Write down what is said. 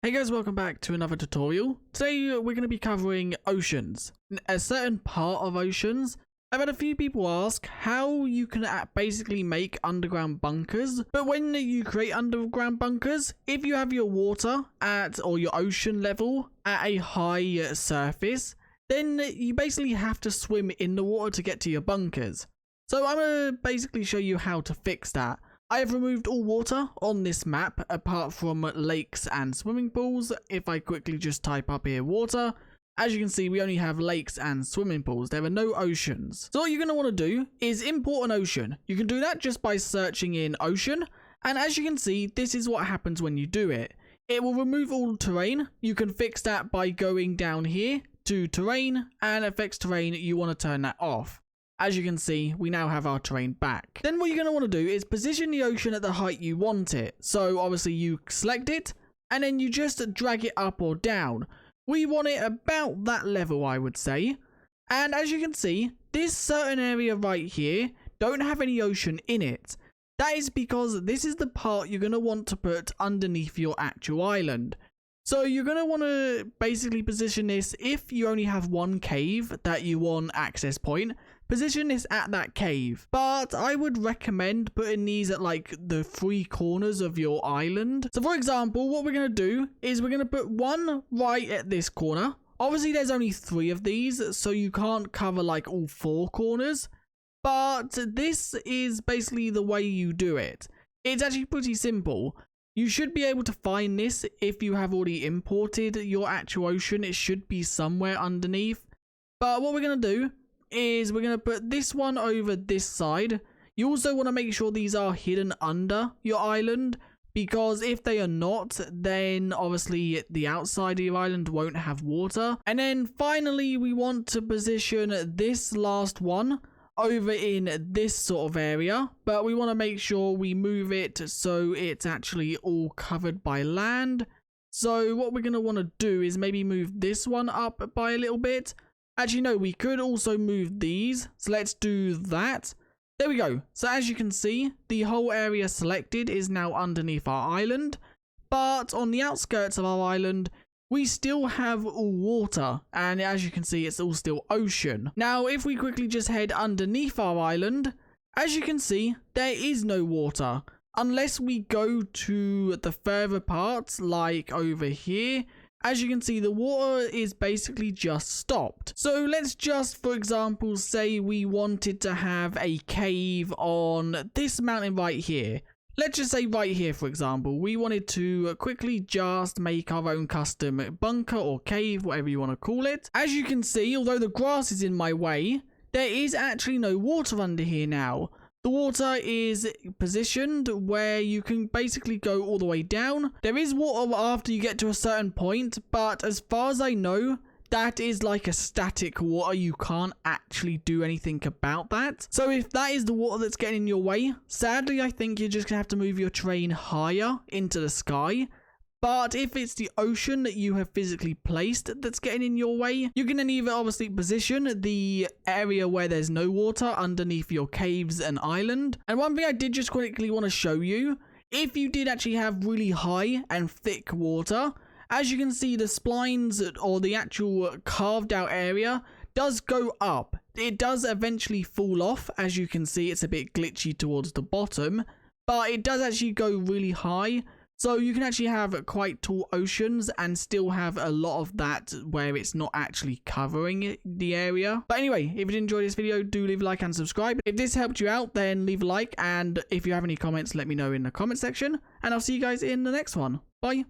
Hey guys, welcome back to another tutorial. Today we're going to be covering oceans. A certain part of oceans. I've had a few people ask how you can basically make underground bunkers. But when you create underground bunkers, if you have your water or your ocean level at a high surface, then you basically have to swim in the water to get to your bunkers. So I'm going to basically show you how to fix that. I have removed all water on this map apart from lakes and swimming pools. If I quickly just type up here water, as you can see we only have lakes and swimming pools. There are no oceans. So what you're going to want to do is import an ocean. You can do that just by searching in ocean, and as you can see this is what happens when you do it. It will remove all terrain. You can fix that by going down here to terrain, and affects terrain, you want to turn that off. As you can see, we now have our terrain back. Then what you're going to want to do is position the ocean at the height you want it. So obviously you select it and then you just drag it up or down. We want it about that level, I would say. And as you can see, this certain area right here don't have any ocean in it. That is because this is the part you're going to want to put underneath your actual island. So you're going to want to basically position this, if you only have one cave that you want access point, position this at that cave. But I would recommend putting these at like the 3 corners of your island. So for example, what we're going to do is we're going to put one right at this corner. Obviously there's only 3 of these, so you can't cover like all 4 corners. But this is basically the way you do it. It's actually pretty simple. You should be able to find this if you have already imported your actual ocean. It should be somewhere underneath. But what we're going to do is we're going to put this one over this side. You also want to make sure these are hidden under your island, because if they are not, then obviously the outside of your island won't have water. And then finally we want to position this last one over in this sort of area, but we want to make sure we move it so it's actually all covered by land. So what we're going to want to do is maybe move this one up by a little bit. Actually no, we could also move these, so let's do that. There we go. So as you can see, the whole area selected is now underneath our island, but on the outskirts of our island we still have all water, and as you can see it's all still ocean. Now if we quickly just head underneath our island, as you can see there is no water unless we go to the further parts like over here. As you can see the water is basically just stopped. So let's just for example say we wanted to have a cave on this mountain right here. Let's just say right here, for example, we wanted to quickly just make our own custom bunker or cave, whatever you want to call it. As you can see, although the grass is in my way, there is actually no water under here now. The water is positioned where you can basically go all the way down. There is water after you get to a certain point, but as far as I know, that is like a static water. You can't actually do anything about that. So if that is the water that's getting in your way, sadly I think you're just gonna have to move your train higher into the sky. But if it's the ocean that you have physically placed that's getting in your way, you can then either obviously position the area where there's no water underneath your caves and island. And one thing I did just quickly want to show you, if you did actually have really high and thick water, as you can see the splines or the actual carved out area does go up. It does eventually fall off. As you can see it's a bit glitchy towards the bottom, but it does actually go really high. So you can actually have quite tall oceans and still have a lot of that where it's not actually covering the area. But anyway, if you did enjoy this video, do leave a like and subscribe. If this helped you out, then leave a like, and if you have any comments, let me know in the comment section, and I'll see you guys in the next one. Bye.